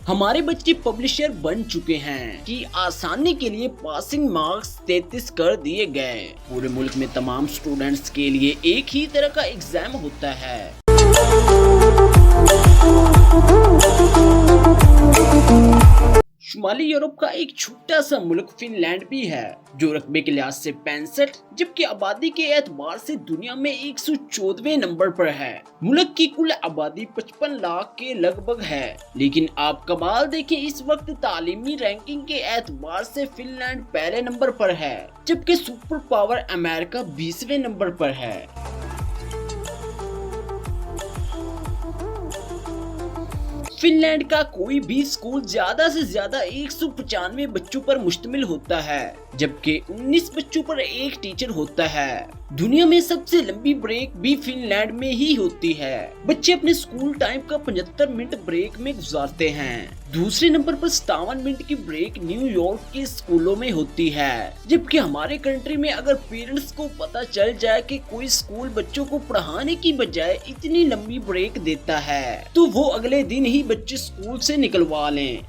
हमारे बच्चे पब्लिशर बन चुके हैं कि आसानी के लिए पासिंग मार्क्स 33 कर दिए गए। पूरे मुल्क में तमाम स्टूडेंट्स के लिए एक ही तरह का एग्जाम होता है। शुमाली यूरोप का एक छोटा सा मुल्क फिनलैंड भी है जो रकबे के लिहाज से 65 जबकि आबादी के एतबार से दुनिया में 114वें नंबर पर है। मुल्क की कुल आबादी 55 लाख के लगभग है, लेकिन आप कमाल देखें, इस वक्त तालीमी रैंकिंग के एतबार से फिनलैंड पहले नंबर पर है जबकि सुपर पावर अमेरिका 20वें नंबर पर है। फिनलैंड का कोई भी स्कूल ज्यादा से ज्यादा 195 बच्चों पर मुश्तमिल होता है जबकि 19 बच्चों पर एक टीचर होता है। दुनिया में सबसे लंबी ब्रेक भी फिनलैंड में ही होती है। बच्चे अपने स्कूल टाइम का 75 मिनट ब्रेक में गुजारते हैं। दूसरे नंबर पर 57 मिनट की ब्रेक न्यूयॉर्क के स्कूलों में होती है, जबकि हमारे कंट्री में अगर पेरेंट्स को पता चल जाए कि कोई स्कूल बच्चों को पढ़ाने की बजाय इतनी लंबी ब्रेक देता है तो वो अगले दिन ही बच्चे स्कूल से निकलवा लें।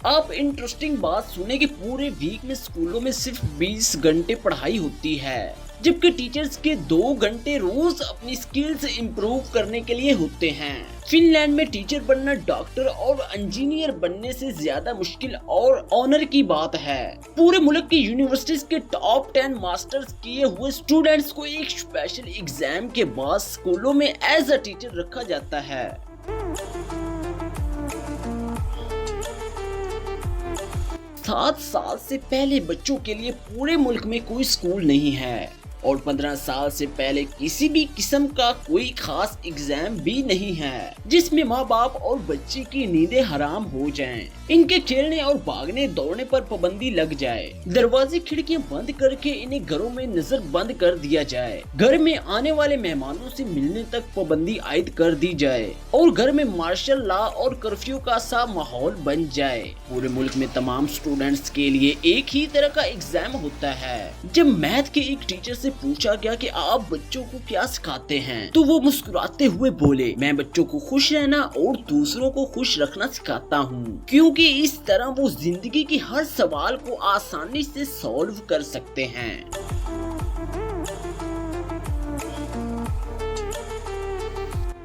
आप इंटरेस्टिंग बात सुने कि पूरे वीक में स्कूलों में सिर्फ 20 घंटे पढ़ाई होती है जबकि टीचर्स के 2 घंटे रोज अपनी स्किल्स इंप्रूव करने के लिए होते हैं। फिनलैंड में टीचर बनना डॉक्टर और इंजीनियर बनने से ज्यादा मुश्किल और ऑनर की बात है। पूरे मुल्क की यूनिवर्सिटीज के टॉप 10 मास्टर्स किए हुए स्टूडेंट्स को एक स्पेशल एग्जाम के बाद स्कूलों में एज अ टीचर रखा जाता है। 7 साल से पहले बच्चों के लिए पूरे मुल्क में कोई स्कूल नहीं है और 15 साल से पहले किसी भी किस्म का कोई खास एग्जाम भी नहीं है जिसमें माँ बाप और बच्चे की नींदें हराम हो जाएं। इनके खेलने और भागने दौड़ने पर पाबंदी लग जाए। दरवाजे खिड़कियां बंद करके इन्हें घरों में नजर बंद कर दिया जाए। घर में आने वाले मेहमानों से मिलने तक पाबंदी आयद कर दी जाए और घर में मार्शल लॉ और कर्फ्यू का सा माहौल बन जाए। पूरे मुल्क में तमाम स्टूडेंट्स के लिए एक ही तरह का एग्जाम होता है। जब मैथ के एक टीचर से पूछा गया कि आप बच्चों को क्या सिखाते हैं तो वो मुस्कुराते हुए बोले, मैं बच्चों को खुश रहना और दूसरों को खुश रखना सिखाता हूँ, क्योंकि इस तरह वो जिंदगी की हर सवाल को आसानी से सॉल्व कर सकते हैं।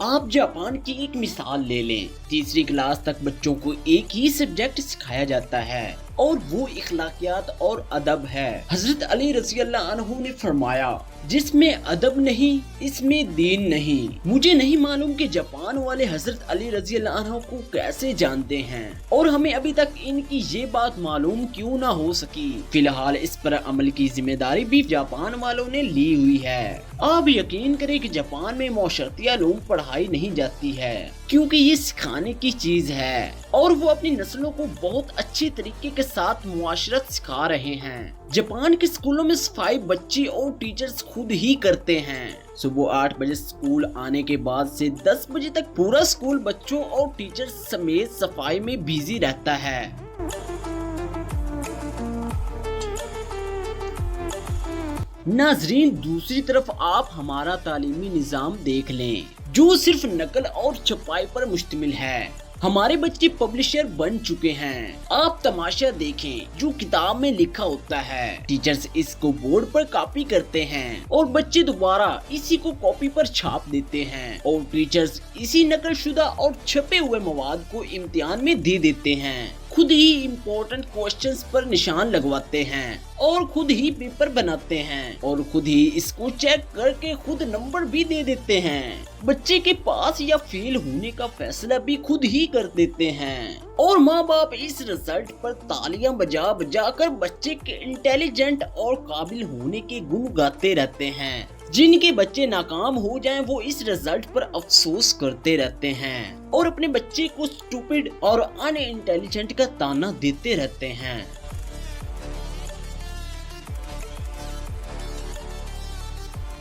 आप जापान की एक मिसाल ले लें। तीसरी क्लास तक बच्चों को एक ही सब्जेक्ट सिखाया जाता है और वो इखलाकियात और अदब है। हजरत अली रज़ी अल्लाह अन्हु ने फरमाया, जिसमें अदब नहीं इसमें दीन नहीं। मुझे नहीं मालूम कि जापान वाले हजरत अली रज़ी अल्लाह अन्हु को कैसे जानते हैं और हमें अभी तक इनकी ये बात मालूम क्यों ना हो सकी। फिलहाल इस पर अमल की जिम्मेदारी भी जापान वालों ने ली हुई है। आप यकीन करें कि जापान में मौशरती उलूम पढ़ाई नहीं जाती है क्योंकि ये सिखाने की चीज है और वो अपनी नस्लों को बहुत अच्छे तरीके के साथ मुआशरत सिखा रहे हैं। जापान के स्कूलों में सफाई बच्चे और टीचर्स खुद ही करते हैं। सुबह 8 बजे स्कूल आने के बाद से 10 बजे तक पूरा स्कूल बच्चों और टीचर्स समेत सफाई में बिजी रहता है। नाजरीन, दूसरी तरफ आप हमारा तालीमी निज़ाम देख लें जो सिर्फ नकल और छपाई पर मुश्तमिल है। हमारे बच्चे पब्लिशर बन चुके हैं। आप तमाशा देखें, जो किताब में लिखा होता है टीचर्स इसको बोर्ड पर कॉपी करते हैं और बच्चे दोबारा इसी को कॉपी पर छाप देते हैं और टीचर्स इसी नकलशुदा और छपे हुए मवाद को इम्तिहान में दे देते हैं। खुद ही इम्पोर्टेंट क्वेश्चंस पर निशान लगवाते हैं और खुद ही पेपर बनाते हैं और खुद ही इसको चेक करके खुद नंबर भी दे देते हैं। बच्चे के पास या फेल होने का फैसला भी खुद ही कर देते हैं और माँ बाप इस रिजल्ट पर तालियां बजा बजा कर बच्चे के इंटेलिजेंट और काबिल होने के गुण गाते रहते हैं। जिनके बच्चे नाकाम हो जाएं वो इस रिजल्ट पर अफसोस करते रहते हैं और अपने बच्चे को स्टूपिड और अनइंटेलिजेंट का ताना देते रहते हैं।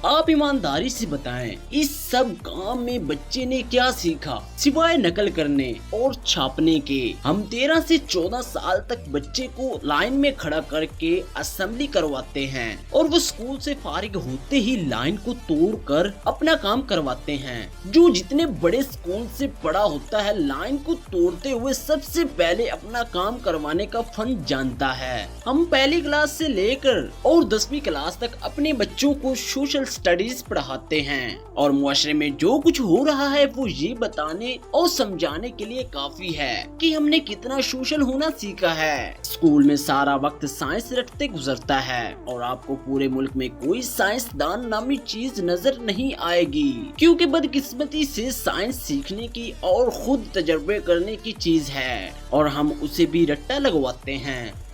आप ईमानदारी से बताएं, इस सब काम में बच्चे ने क्या सीखा सिवाय नकल करने और छापने के। हम 13 से 14 साल तक बच्चे को लाइन में खड़ा करके असेंबली करवाते हैं और वो स्कूल से फारिग होते ही लाइन को तोड़कर अपना काम करवाते हैं। जो जितने बड़े स्कूल से पढ़ा होता है, लाइन को तोड़ते हुए सबसे पहले अपना काम करवाने का फन जानता है। हम पहली क्लास से लेकर और 10वीं क्लास तक अपने बच्चों को सोशल स्टडीज पढ़ाते हैं और मुआशरे में जो कुछ हो रहा है वो ये बताने और समझाने के लिए काफी है कि हमने कितना सोशल होना सीखा है। स्कूल में सारा वक्त साइंस रटते गुजरता है और आपको पूरे मुल्क में कोई साइंसदान नामी चीज नजर नहीं आएगी, क्योंकि बदकिस्मती से साइंस सीखने की और खुद तजर्बे करने की चीज है और हम उसे भी रट्टा लगवाते हैं।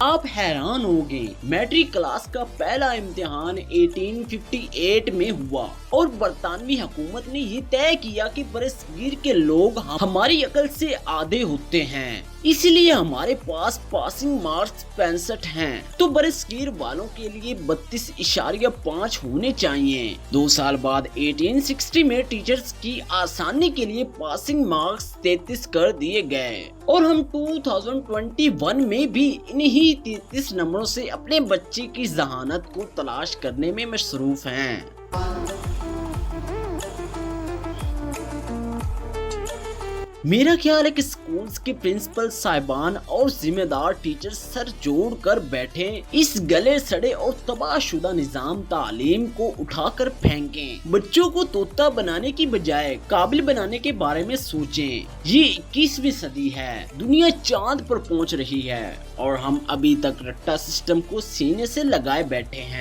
आप हैरान होंगे, मैट्रिक क्लास का पहला इम्तिहान 1858 में हुआ और बरतानवी हुकूमत ने ये तय किया कि बरसगीर के लोग हमारी अकल से आधे होते हैं, इसलिए हमारे पास पासिंग मार्क्स 65 हैं, तो बरसगीर वालों के लिए 32.5 होने चाहिए। 2 साल बाद 1860 में टीचर्स की आसानी के लिए पासिंग मार्क्स 33 कर दिए गए और हम 2021 में भी इन्हीं 33 नंबरों से अपने बच्चे की जहानत को तलाश करने में मशरूफ हैं। मेरा ख्याल है कि स्कूल्स के प्रिंसिपल साहिबान और जिम्मेदार टीचर सर जोड़ कर बैठे इस गले सड़े और तबाहशुदा निजाम तालीम को उठाकर फेंकें। बच्चों को तोता बनाने की बजाय काबिल बनाने के बारे में सोचें। ये 21वीं सदी है, दुनिया चांद पर पहुंच रही है और हम अभी तक रट्टा सिस्टम को सीने से लगाए बैठे हैं।